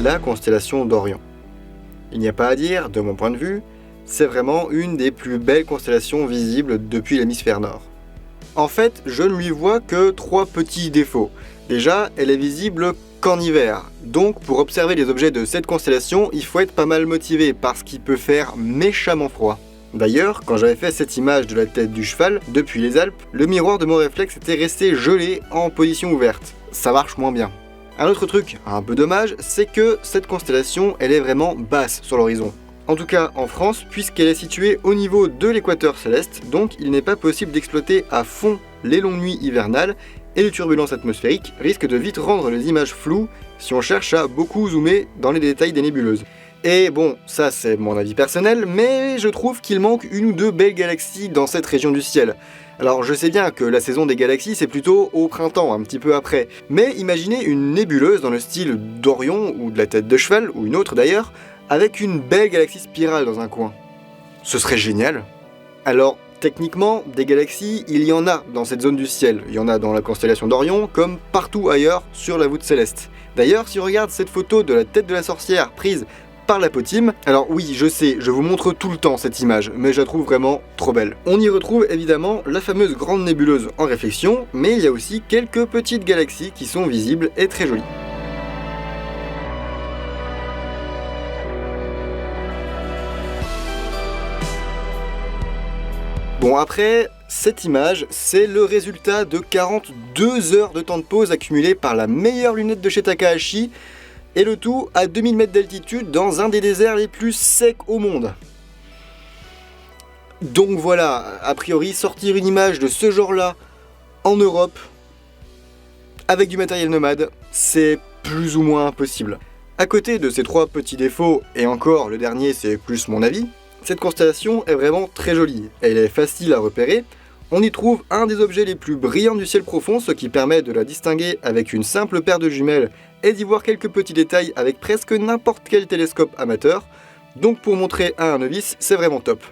la constellation d'Orion. Il n'y a pas à dire, de mon point de vue, c'est vraiment une des plus belles constellations visibles depuis l'hémisphère nord. En fait, je ne lui vois que 3 petits défauts. Déjà, elle est visible qu'en hiver, donc pour observer les objets de cette constellation, il faut être pas mal motivé parce qu'il peut faire méchamment froid. D'ailleurs, quand j'avais fait cette image de la tête du cheval, depuis les Alpes, le miroir de mon réflexe était resté gelé en position ouverte. Ça marche moins bien. Un autre truc un peu dommage, c'est que cette constellation, elle est vraiment basse sur l'horizon. En tout cas en France, puisqu'elle est située au niveau de l'équateur céleste, donc il n'est pas possible d'exploiter à fond les longues nuits hivernales, et les turbulences atmosphériques risquent de vite rendre les images floues si on cherche à beaucoup zoomer dans les détails des nébuleuses. Et bon, ça c'est mon avis personnel, mais je trouve qu'il manque une ou deux belles galaxies dans cette région du ciel. Alors je sais bien que la saison des galaxies c'est plutôt au printemps, un petit peu après, mais imaginez une nébuleuse dans le style d'Orion ou de la tête de cheval, ou une autre d'ailleurs, avec une belle galaxie spirale dans un coin. Ce serait génial. Alors techniquement, des galaxies, il y en a dans cette zone du ciel. Il y en a dans la constellation d'Orion, comme partout ailleurs sur la voûte céleste. D'ailleurs, si on regarde cette photo de la tête de la sorcière prise par l'apotime, alors oui, je sais, je vous montre tout le temps cette image, mais je la trouve vraiment trop belle. On y retrouve évidemment la fameuse grande nébuleuse en réflexion, mais il y a aussi quelques petites galaxies qui sont visibles et très jolies. Bon après, cette image, c'est le résultat de 42 heures de temps de pause accumulé par la meilleure lunette de chez Takahashi, et le tout à 2000 mètres d'altitude dans un des déserts les plus secs au monde. Donc voilà, a priori, sortir une image de ce genre-là en Europe, avec du matériel nomade, c'est plus ou moins impossible. À côté de ces 3 petits défauts, et encore le dernier c'est plus mon avis, cette constellation est vraiment très jolie, elle est facile à repérer, on y trouve un des objets les plus brillants du ciel profond, ce qui permet de la distinguer avec une simple paire de jumelles et d'y voir quelques petits détails avec presque n'importe quel télescope amateur, donc pour montrer à un novice, c'est vraiment top.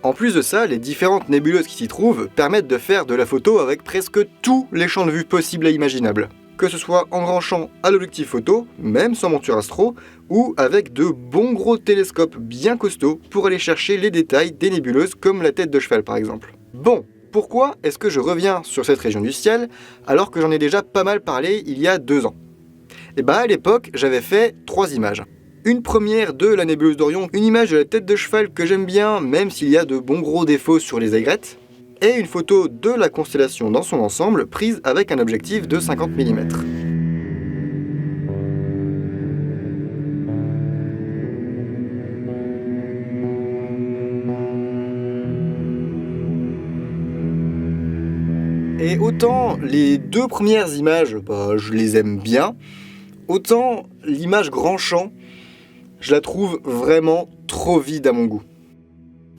En plus de ça, les différentes nébuleuses qui s'y trouvent permettent de faire de la photo avec presque tous les champs de vue possibles et imaginables. Que ce soit en grand champ à l'objectif photo, même sans monture astro, ou avec de bons gros télescopes bien costauds pour aller chercher les détails des nébuleuses comme la tête de cheval par exemple. Bon, pourquoi est-ce que je reviens sur cette région du ciel alors que j'en ai déjà pas mal parlé il y a 2 ans? Et bah à l'époque, j'avais fait 3 images. Une première de la nébuleuse d'Orion, une image de la tête de cheval que j'aime bien même s'il y a de bons gros défauts sur les aigrettes, et une photo de la constellation dans son ensemble prise avec un objectif de 50 mm. Et autant les 2 premières images, je les aime bien, autant l'image grand champ, je la trouve vraiment trop vide à mon goût.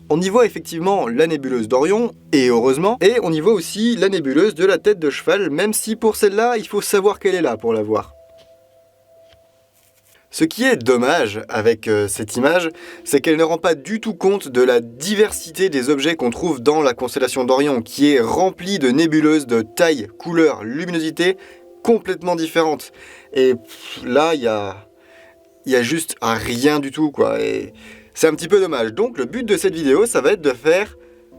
On y voit effectivement la nébuleuse d'Orion, et heureusement, et on y voit aussi la nébuleuse de la tête de cheval, même si pour celle-là, il faut savoir qu'elle est là pour la voir. Ce qui est dommage avec cette image, c'est qu'elle ne rend pas du tout compte de la diversité des objets qu'on trouve dans la constellation d'Orion, qui est remplie de nébuleuses de taille, couleur, luminosité complètement différentes. Et là, il y a juste rien du tout, quoi. Et c'est un petit peu dommage. Donc le but de cette vidéo, ça va être de faire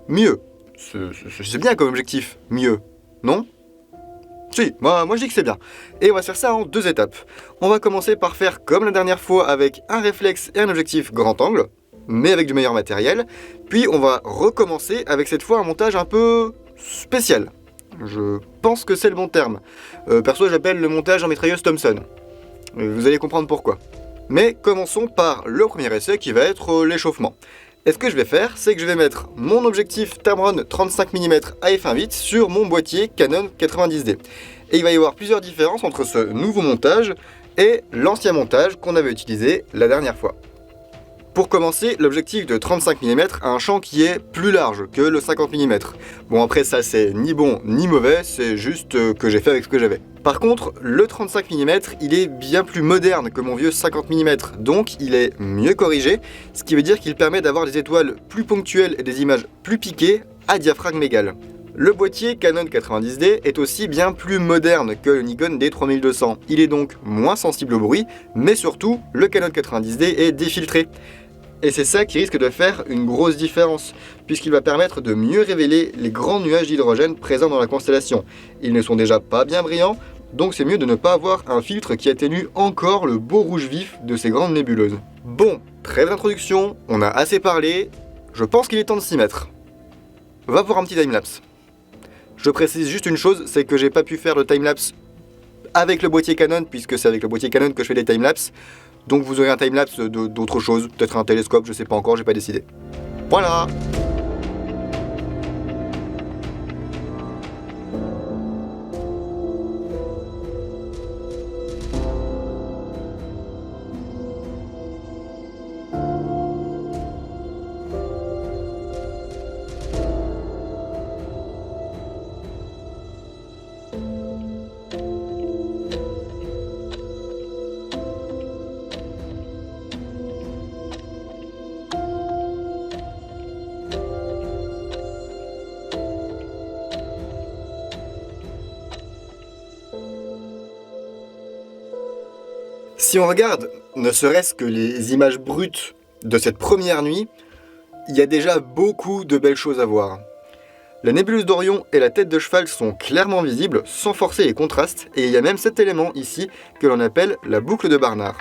mieux. C'est bien comme objectif, mieux, non ? Si, moi je dis que c'est bien. Et on va faire ça en 2 étapes. On va commencer par faire comme la dernière fois avec un réflexe et un objectif grand angle, mais avec du meilleur matériel. Puis on va recommencer avec cette fois un montage un peu spécial. Je pense que c'est le bon terme. Perso, j'appelle le montage en mitrailleuse Thompson. Vous allez comprendre pourquoi. Mais commençons par le premier essai qui va être l'échauffement. Et ce que je vais faire, c'est que je vais mettre mon objectif Tamron 35 mm à f1.8 sur mon boîtier Canon 90D. Et il va y avoir plusieurs différences entre ce nouveau montage et l'ancien montage qu'on avait utilisé la dernière fois. Pour commencer, l'objectif de 35 mm a un champ qui est plus large que le 50 mm. Bon après ça c'est ni bon ni mauvais, c'est juste que j'ai fait avec ce que j'avais. Par contre, le 35 mm, il est bien plus moderne que mon vieux 50 mm, donc il est mieux corrigé, ce qui veut dire qu'il permet d'avoir des étoiles plus ponctuelles et des images plus piquées à diaphragme égal. Le boîtier Canon 90D est aussi bien plus moderne que le Nikon D3200. Il est donc moins sensible au bruit, mais surtout, le Canon 90D est défiltré. Et c'est ça qui risque de faire une grosse différence, puisqu'il va permettre de mieux révéler les grands nuages d'hydrogène présents dans la constellation. Ils ne sont déjà pas bien brillants, donc c'est mieux de ne pas avoir un filtre qui atténue encore le beau rouge vif de ces grandes nébuleuses. Bon, trêve d'introduction, on a assez parlé, je pense qu'il est temps de s'y mettre. Va pour un petit timelapse. Je précise juste une chose, c'est que j'ai pas pu faire le timelapse avec le boîtier Canon, puisque c'est avec le boîtier Canon que je fais des timelapses. Donc vous aurez un timelapse d'autre chose, peut-être un télescope, je sais pas encore, j'ai pas décidé. Voilà! Si on regarde ne serait-ce que les images brutes de cette première nuit, il y a déjà beaucoup de belles choses à voir. La nébuleuse d'Orion et la tête de cheval sont clairement visibles, sans forcer les contrastes, et il y a même cet élément ici que l'on appelle la boucle de Barnard.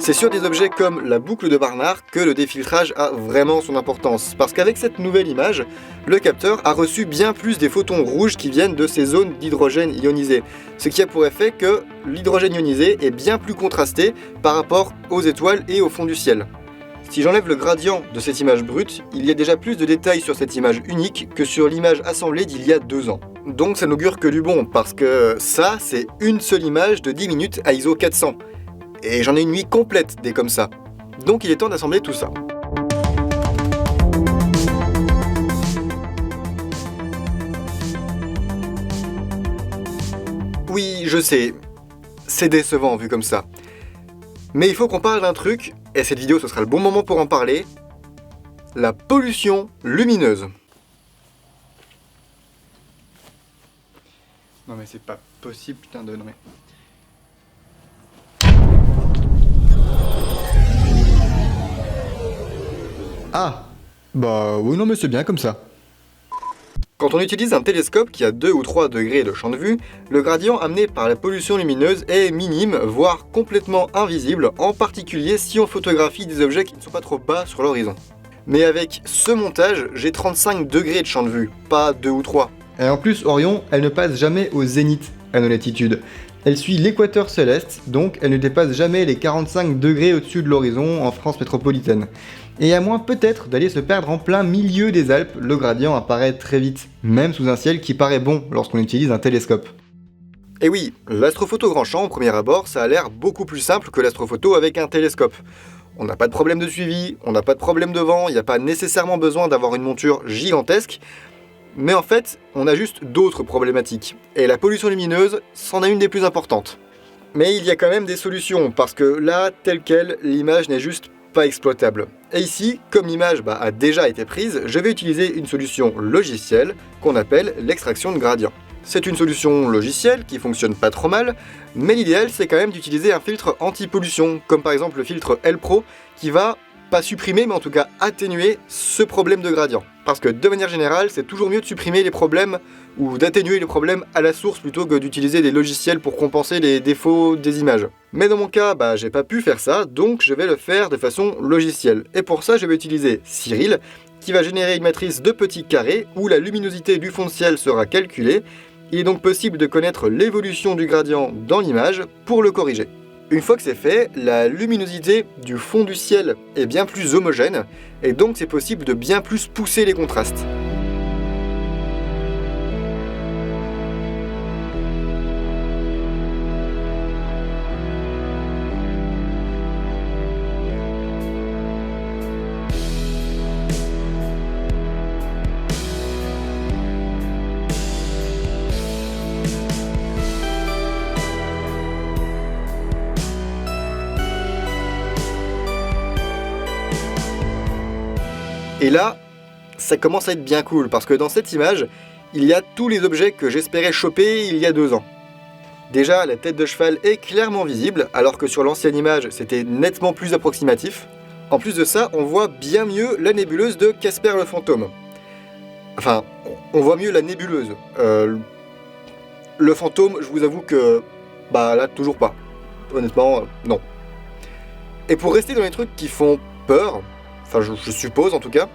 C'est sur des objets comme la boucle de Barnard que le défiltrage a vraiment son importance, parce qu'avec cette nouvelle image, le capteur a reçu bien plus des photons rouges qui viennent de ces zones d'hydrogène ionisé, ce qui a pour effet que l'hydrogène ionisé est bien plus contrasté par rapport aux étoiles et au fond du ciel. Si j'enlève le gradient de cette image brute, il y a déjà plus de détails sur cette image unique que sur l'image assemblée d'il y a 2 ans. Donc ça n'augure que du bon, parce que ça, c'est une seule image de 10 minutes à ISO 400. Et j'en ai une nuit complète des comme ça. Donc il est temps d'assembler tout ça. Oui, je sais, c'est décevant vu comme ça. Mais il faut qu'on parle d'un truc, et cette vidéo ce sera le bon moment pour en parler. La pollution lumineuse. Non mais c'est pas possible, putain de... Non mais... Ah, bah oui, non mais c'est bien comme ça. Quand on utilise un télescope qui a 2 ou 3 degrés de champ de vue, le gradient amené par la pollution lumineuse est minime, voire complètement invisible, en particulier si on photographie des objets qui ne sont pas trop bas sur l'horizon. Mais avec ce montage, j'ai 35 degrés de champ de vue, pas 2 ou 3. Et en plus, Orion, elle ne passe jamais au zénith à nos latitudes. Elle suit l'équateur céleste, donc elle ne dépasse jamais les 45 degrés au-dessus de l'horizon en France métropolitaine. Et à moins peut-être d'aller se perdre en plein milieu des Alpes, le gradient apparaît très vite, même sous un ciel qui paraît bon lorsqu'on utilise un télescope. Et oui, l'astrophoto grand champ au premier abord, ça a l'air beaucoup plus simple que l'astrophoto avec un télescope. On n'a pas de problème de suivi, on n'a pas de problème de vent, il n'y a pas nécessairement besoin d'avoir une monture gigantesque, mais en fait, on a juste d'autres problématiques. Et la pollution lumineuse, c'en est une des plus importantes. Mais il y a quand même des solutions, parce que là, telle quelle, l'image n'est juste pas exploitable. Et ici, comme l'image a déjà été prise, je vais utiliser une solution logicielle qu'on appelle l'extraction de gradient. C'est une solution logicielle qui fonctionne pas trop mal, mais l'idéal c'est quand même d'utiliser un filtre anti-pollution, comme par exemple le filtre L-Pro, qui va pas supprimer, mais en tout cas atténuer ce problème de gradient. Parce que de manière générale, c'est toujours mieux de supprimer les problèmes ou d'atténuer les problèmes à la source plutôt que d'utiliser des logiciels pour compenser les défauts des images. Mais dans mon cas, j'ai pas pu faire ça, donc je vais le faire de façon logicielle. Et pour ça, je vais utiliser Cyril, qui va générer une matrice de petits carrés où la luminosité du fond de ciel sera calculée. Il est donc possible de connaître l'évolution du gradient dans l'image pour le corriger. Une fois que c'est fait, la luminosité du fond du ciel est bien plus homogène, et donc c'est possible de bien plus pousser les contrastes. Et là, ça commence à être bien cool, parce que dans cette image, il y a tous les objets que j'espérais choper il y a 2 ans. Déjà, la tête de cheval est clairement visible, alors que sur l'ancienne image, c'était nettement plus approximatif. En plus de ça, on voit bien mieux la nébuleuse de Casper le fantôme. Enfin, on voit mieux la nébuleuse. Le fantôme, je vous avoue que... Bah là, toujours pas. Honnêtement, non. Et pour rester dans les trucs qui font peur, enfin je suppose en tout cas,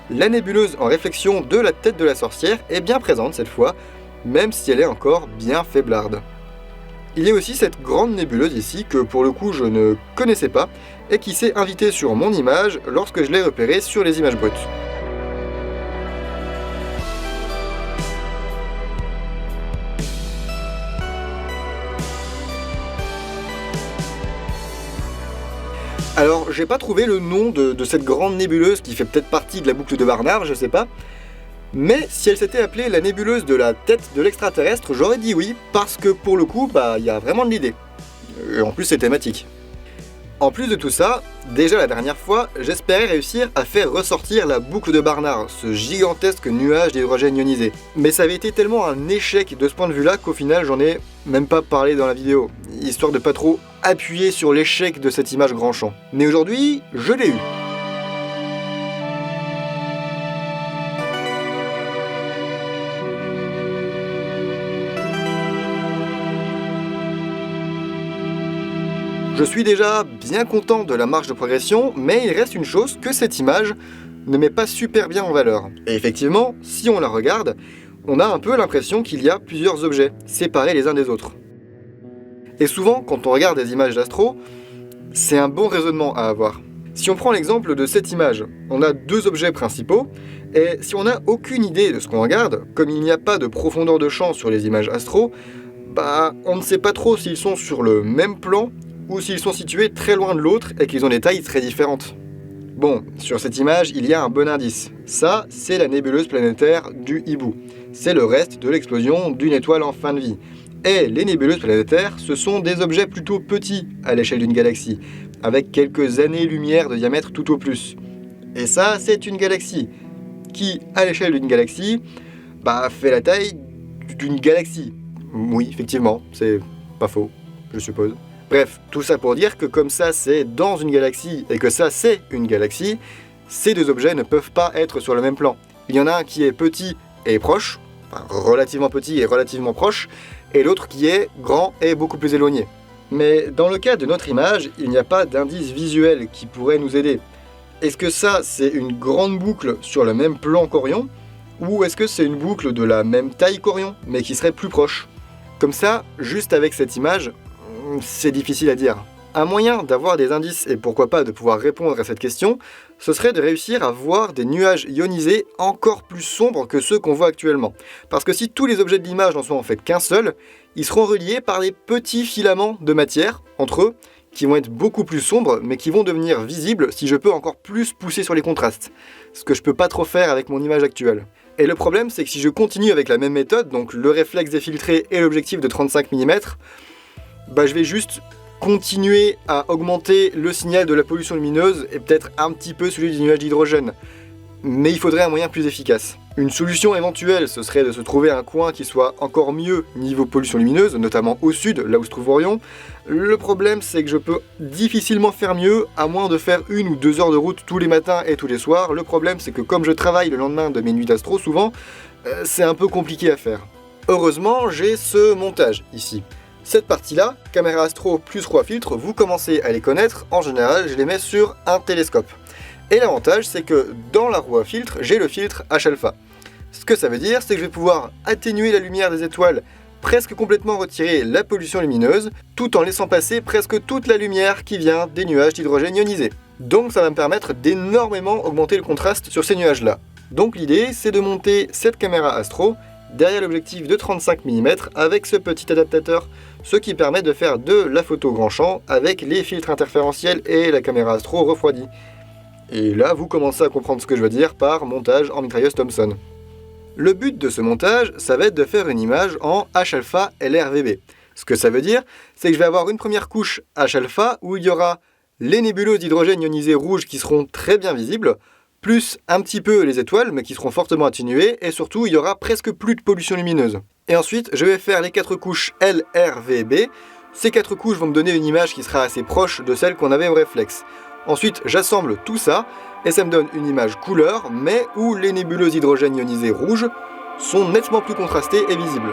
la nébuleuse en réflexion de la tête de la sorcière est bien présente cette fois, même si elle est encore bien faiblarde. Il y a aussi cette grande nébuleuse ici que pour le coup je ne connaissais pas et qui s'est invitée sur mon image lorsque je l'ai repérée sur les images brutes. Alors, j'ai pas trouvé le nom de cette grande nébuleuse qui fait peut-être partie de la boucle de Barnard, je sais pas. Mais si elle s'était appelée la nébuleuse de la tête de l'extraterrestre, j'aurais dit oui, parce que pour le coup, il y a vraiment de l'idée. Et en plus, c'est thématique. En plus de tout ça, déjà la dernière fois, j'espérais réussir à faire ressortir la boucle de Barnard, ce gigantesque nuage d'hydrogène ionisé. Mais ça avait été tellement un échec de ce point de vue-là qu'au final, j'en ai même pas parlé dans la vidéo, histoire de pas trop appuyer sur l'échec de cette image grand champ. Mais aujourd'hui, je l'ai eu. Je suis déjà bien content de la marge de progression, mais il reste une chose que cette image ne met pas super bien en valeur. Et effectivement, si on la regarde, on a un peu l'impression qu'il y a plusieurs objets, séparés les uns des autres. Et souvent, quand on regarde des images d'astro, c'est un bon raisonnement à avoir. Si on prend l'exemple de cette image, on a 2 objets principaux, et si on n'a aucune idée de ce qu'on regarde, comme il n'y a pas de profondeur de champ sur les images astro, on ne sait pas trop s'ils sont sur le même plan, ou s'ils sont situés très loin de l'autre et qu'ils ont des tailles très différentes. Bon, sur cette image, il y a un bon indice. Ça, c'est la nébuleuse planétaire du hibou. C'est le reste de l'explosion d'une étoile en fin de vie. Et les nébuleuses planétaires, ce sont des objets plutôt petits à l'échelle d'une galaxie, avec quelques années-lumière de diamètre tout au plus. Et ça, c'est une galaxie qui, à l'échelle d'une galaxie, fait la taille d'une galaxie. Oui, effectivement, c'est pas faux, je suppose. Bref, tout ça pour dire que comme ça c'est dans une galaxie et que ça c'est une galaxie, ces 2 objets ne peuvent pas être sur le même plan. Il y en a un qui est petit et proche, enfin relativement petit et relativement proche, et l'autre qui est grand et beaucoup plus éloigné. Mais dans le cas de notre image, il n'y a pas d'indice visuel qui pourrait nous aider. Est-ce que ça c'est une grande boucle sur le même plan qu'Orion, ou est-ce que c'est une boucle de la même taille qu'Orion, mais qui serait plus proche? Comme ça, juste avec cette image, c'est difficile à dire. Un moyen d'avoir des indices et pourquoi pas de pouvoir répondre à cette question, ce serait de réussir à voir des nuages ionisés encore plus sombres que ceux qu'on voit actuellement. Parce que si tous les objets de l'image n'en sont en fait qu'un seul, ils seront reliés par des petits filaments de matière entre eux, qui vont être beaucoup plus sombres, mais qui vont devenir visibles si je peux encore plus pousser sur les contrastes. Ce que je peux pas trop faire avec mon image actuelle. Et le problème, c'est que si je continue avec la même méthode, donc le réflexe défiltré et l'objectif de 35 mm, je vais juste continuer à augmenter le signal de la pollution lumineuse et peut-être un petit peu celui du nuage d'hydrogène. Mais il faudrait un moyen plus efficace. Une solution éventuelle, ce serait de se trouver un coin qui soit encore mieux niveau pollution lumineuse, notamment au sud, là où se trouve Orion. Le problème, c'est que je peux difficilement faire mieux, à moins de faire 1 ou 2 heures de route tous les matins et tous les soirs. Le problème, c'est que comme je travaille le lendemain de mes nuits d'astro, souvent, c'est un peu compliqué à faire. Heureusement, j'ai ce montage ici. Cette partie-là, caméra astro plus roi filtre, vous commencez à les connaître, en général je les mets sur un télescope. Et l'avantage c'est que dans la roue à filtre, j'ai le filtre H-alpha. Ce que ça veut dire, c'est que je vais pouvoir atténuer la lumière des étoiles, presque complètement retirer la pollution lumineuse, tout en laissant passer presque toute la lumière qui vient des nuages d'hydrogène ionisé. Donc ça va me permettre d'énormément augmenter le contraste sur ces nuages-là. Donc l'idée c'est de monter cette caméra astro derrière l'objectif de 35 mm avec ce petit adaptateur, ce qui permet de faire de la photo grand champ avec les filtres interférentiels et la caméra astro refroidie. Et là, vous commencez à comprendre ce que je veux dire par montage en mitrailleuse Thomson. Le but de ce montage, ça va être de faire une image en H-alpha LRVB. Ce que ça veut dire, c'est que je vais avoir une première couche H-alpha où il y aura les nébuleuses d'hydrogène ionisé rouge qui seront très bien visibles, plus un petit peu les étoiles, mais qui seront fortement atténuées, et surtout, il y aura presque plus de pollution lumineuse. Et ensuite, je vais faire les 4 couches L, R, V, B. Ces 4 couches vont me donner une image qui sera assez proche de celle qu'on avait au réflexe. Ensuite, j'assemble tout ça, et ça me donne une image couleur, mais où les nébuleuses hydrogène ionisées rouges sont nettement plus contrastées et visibles.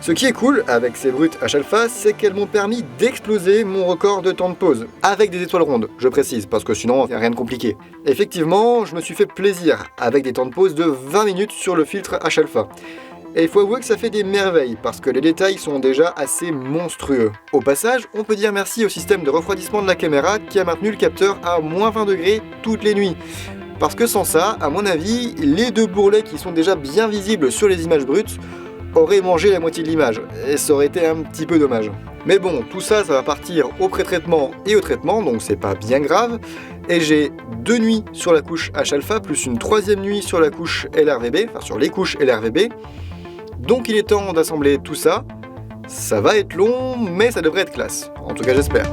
Ce qui est cool avec ces brutes H-alpha, c'est qu'elles m'ont permis d'exploser mon record de temps de pause. Avec des étoiles rondes, je précise, parce que sinon, il n'y a rien de compliqué. Effectivement, je me suis fait plaisir avec des temps de pause de 20 minutes sur le filtre H-alpha. Et il faut avouer que ça fait des merveilles, parce que les détails sont déjà assez monstrueux. Au passage, on peut dire merci au système de refroidissement de la caméra qui a maintenu le capteur à moins 20 degrés toutes les nuits. Parce que sans ça, à mon avis, les 2 bourrelets qui sont déjà bien visibles sur les images brutes aurait mangé la moitié de l'image, et ça aurait été un petit peu dommage. Mais bon, tout ça, ça va partir au pré-traitement et au traitement, donc c'est pas bien grave, et j'ai 2 nuits sur la couche H-alpha, plus une 3e nuit sur la couche LRVB, enfin sur les couches LRVB, donc il est temps d'assembler tout ça. Ça va être long, mais ça devrait être classe, en tout cas j'espère.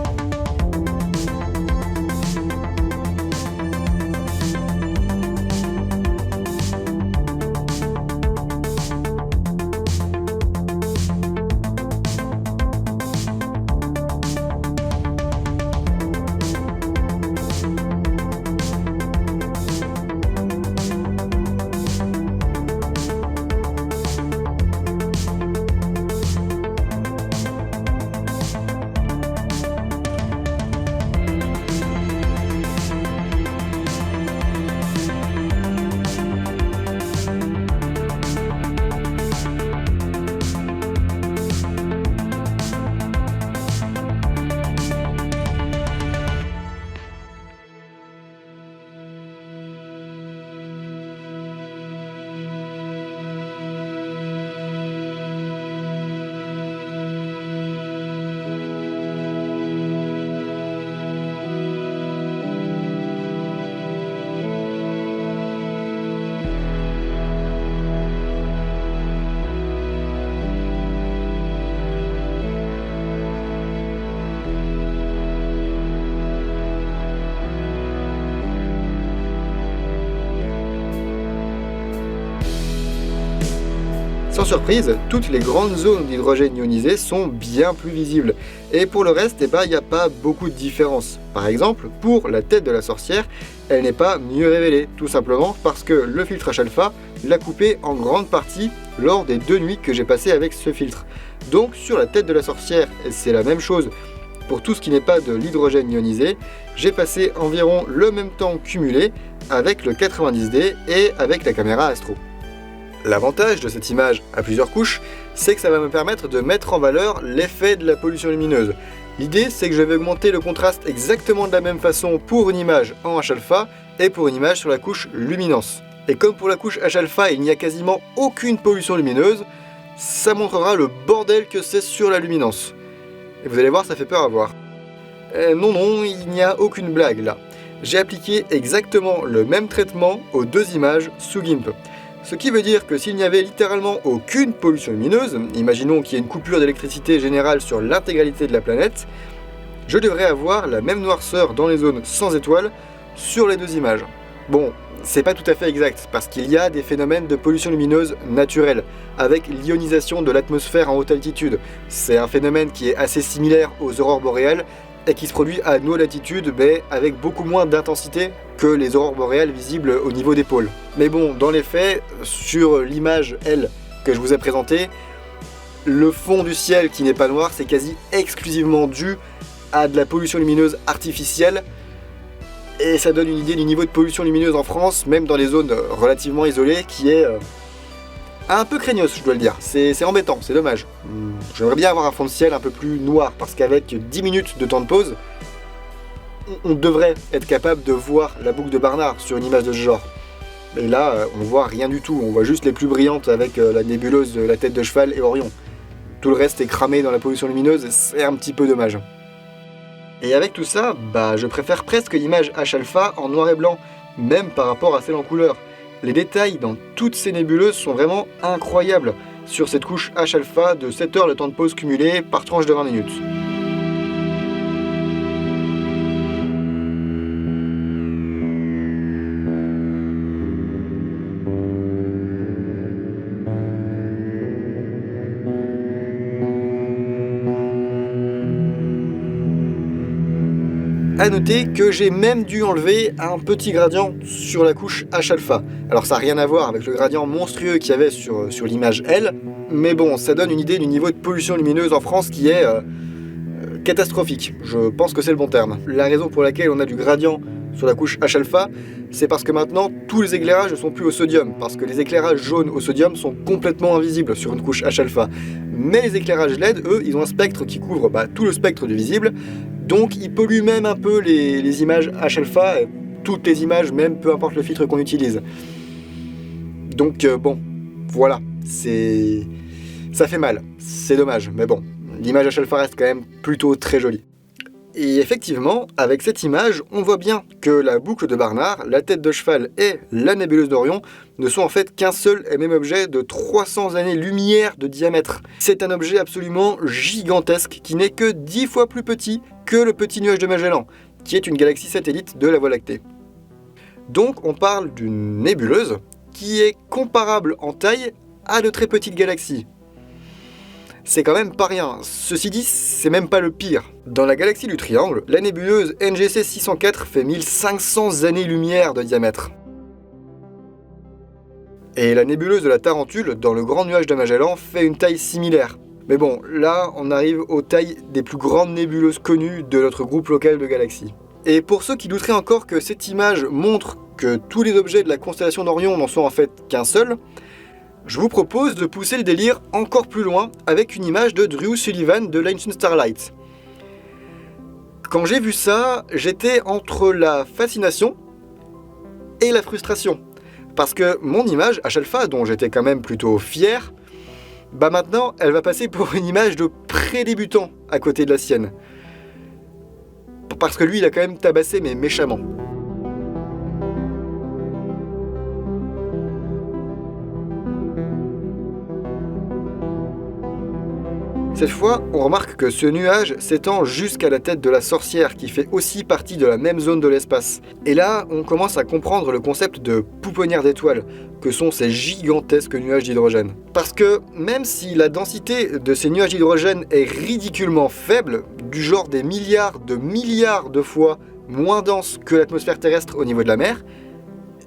Sans surprise, toutes les grandes zones d'hydrogène ionisé sont bien plus visibles. Et pour le reste, il n'y a pas beaucoup de différence. Par exemple, pour la tête de la sorcière, elle n'est pas mieux révélée, tout simplement parce que le filtre H-alpha l'a coupée en grande partie lors des 2 nuits que j'ai passées avec ce filtre. Donc sur la tête de la sorcière, c'est la même chose. Pour tout ce qui n'est pas de l'hydrogène ionisé, j'ai passé environ le même temps cumulé avec le 90D et avec la caméra Astro. L'avantage de cette image à plusieurs couches, c'est que ça va me permettre de mettre en valeur l'effet de la pollution lumineuse. L'idée, c'est que je vais augmenter le contraste exactement de la même façon pour une image en H-alpha et pour une image sur la couche luminance. Et comme pour la couche H-alpha, il n'y a quasiment aucune pollution lumineuse, ça montrera le bordel que c'est sur la luminance. Et vous allez voir, ça fait peur à voir. Non, il n'y a aucune blague là. J'ai appliqué exactement le même traitement aux 2 images sous GIMP. Ce qui veut dire que s'il n'y avait littéralement aucune pollution lumineuse, imaginons qu'il y ait une coupure d'électricité générale sur l'intégralité de la planète, je devrais avoir la même noirceur dans les zones sans étoiles sur les deux images. Bon, c'est pas tout à fait exact, parce qu'il y a des phénomènes de pollution lumineuse naturelle, avec l'ionisation de l'atmosphère en haute altitude. C'est un phénomène qui est assez similaire aux aurores boréales, et qui se produit à nos latitudes, mais avec beaucoup moins d'intensité que les aurores boréales visibles au niveau des pôles. Mais bon, dans les faits, sur l'image, elle, que je vous ai présentée, le fond du ciel qui n'est pas noir, c'est quasi exclusivement dû à de la pollution lumineuse artificielle, et ça donne une idée du niveau de pollution lumineuse en France, même dans les zones relativement isolées, qui est un peu craignos, je dois le dire. C'est embêtant, c'est dommage. J'aimerais bien avoir un fond de ciel un peu plus noir, parce qu'avec 10 minutes de temps de pause, on devrait être capable de voir la boucle de Barnard sur une image de ce genre. Et là, on voit rien du tout, on voit juste les plus brillantes avec la nébuleuse de la tête de cheval et Orion. Tout le reste est cramé dans la pollution lumineuse, c'est un petit peu dommage. Et avec tout ça, je préfère presque l'image H-alpha en noir et blanc, même par rapport à celle en couleur. Les détails dans toutes ces nébuleuses sont vraiment incroyables sur cette couche H-alpha de 7 heures de temps de pause cumulé par tranche de 20 minutes. A noter que j'ai même dû enlever un petit gradient sur la couche H-alpha. Alors ça n'a rien à voir avec le gradient monstrueux qu'il y avait sur l'image L, mais bon, ça donne une idée du niveau de pollution lumineuse en France qui est catastrophique. Je pense que c'est le bon terme. La raison pour laquelle on a du gradient sur la couche H-alpha, c'est parce que maintenant tous les éclairages ne sont plus au sodium, parce que les éclairages jaunes au sodium sont complètement invisibles sur une couche H-alpha. Mais les éclairages LED, eux, ils ont un spectre qui couvre tout le spectre du visible, donc ils polluent même un peu les images H-alpha, toutes les images, même peu importe le filtre qu'on utilise. Donc bon, voilà, ça fait mal, c'est dommage, mais bon, l'image H-alpha reste quand même plutôt très jolie. Et effectivement, avec cette image, on voit bien que la boucle de Barnard, la tête de cheval et la nébuleuse d'Orion ne sont en fait qu'un seul et même objet de 300 années-lumière de diamètre. C'est un objet absolument gigantesque qui n'est que 10 fois plus petit que le petit nuage de Magellan, qui est une galaxie satellite de la Voie lactée. Donc on parle d'une nébuleuse qui est comparable en taille à de très petites galaxies. C'est quand même pas rien. Ceci dit, c'est même pas le pire. Dans la galaxie du Triangle, la nébuleuse NGC 604 fait 1500 années-lumière de diamètre. Et la nébuleuse de la Tarentule, dans le grand nuage de Magellan, fait une taille similaire. Mais bon, là, on arrive aux tailles des plus grandes nébuleuses connues de notre groupe local de galaxies. Et pour ceux qui douteraient encore que cette image montre que tous les objets de la constellation d'Orion n'en sont en fait qu'un seul, je vous propose de pousser le délire encore plus loin avec une image de Drew Sullivan de l'Ancient Starlight. Quand j'ai vu ça, j'étais entre la fascination et la frustration. Parce que mon image H-alpha, dont j'étais quand même plutôt fier, maintenant elle va passer pour une image de pré-débutant à côté de la sienne. Parce que lui il a quand même tabassé mais méchamment. Cette fois, on remarque que ce nuage s'étend jusqu'à la tête de la sorcière qui fait aussi partie de la même zone de l'espace. Et là, on commence à comprendre le concept de pouponnière d'étoiles, que sont ces gigantesques nuages d'hydrogène. Parce que même si la densité de ces nuages d'hydrogène est ridiculement faible, du genre des milliards de fois moins dense que l'atmosphère terrestre au niveau de la mer,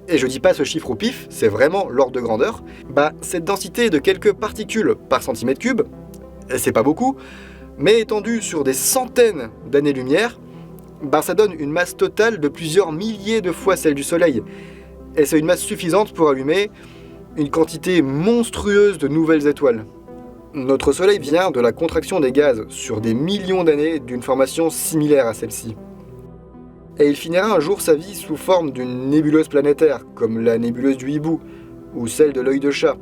et je dis pas ce chiffre au pif, c'est vraiment l'ordre de grandeur, cette densité de quelques particules par centimètre cube, et c'est pas beaucoup, mais étendu sur des centaines d'années-lumière, ça donne une masse totale de plusieurs milliers de fois celle du Soleil. Et c'est une masse suffisante pour allumer une quantité monstrueuse de nouvelles étoiles. Notre Soleil vient de la contraction des gaz sur des millions d'années d'une formation similaire à celle-ci. Et il finira un jour sa vie sous forme d'une nébuleuse planétaire, comme la nébuleuse du Hibou, ou celle de l'œil de chat.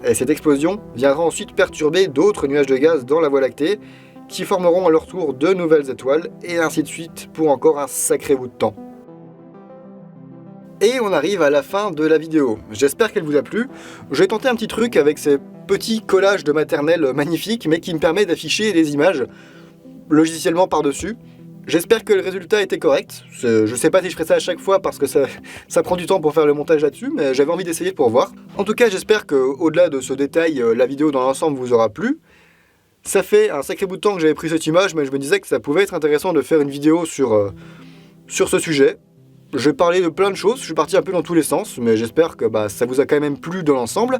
Et cette explosion viendra ensuite perturber d'autres nuages de gaz dans la Voie lactée, qui formeront à leur tour de nouvelles étoiles, et ainsi de suite pour encore un sacré bout de temps. Et on arrive à la fin de la vidéo. J'espère qu'elle vous a plu. J'ai tenté un petit truc avec ces petits collages de maternelle magnifiques, mais qui me permet d'afficher les images logiciellement par-dessus. J'espère que le résultat était correct. Je sais pas si je ferai ça à chaque fois parce que ça prend du temps pour faire le montage là-dessus, mais j'avais envie d'essayer pour voir. En tout cas, j'espère qu'au-delà de ce détail, la vidéo dans l'ensemble vous aura plu. Ça fait un sacré bout de temps que j'avais pris cette image, mais je me disais que ça pouvait être intéressant de faire une vidéo sur ce sujet. J'ai parlé de plein de choses, je suis parti un peu dans tous les sens, mais j'espère que ça vous a quand même plu dans l'ensemble.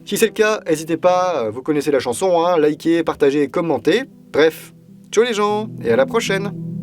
Si c'est le cas, n'hésitez pas, vous connaissez la chanson, hein, likez, partagez, commentez. Bref, ciao les gens, et à la prochaine!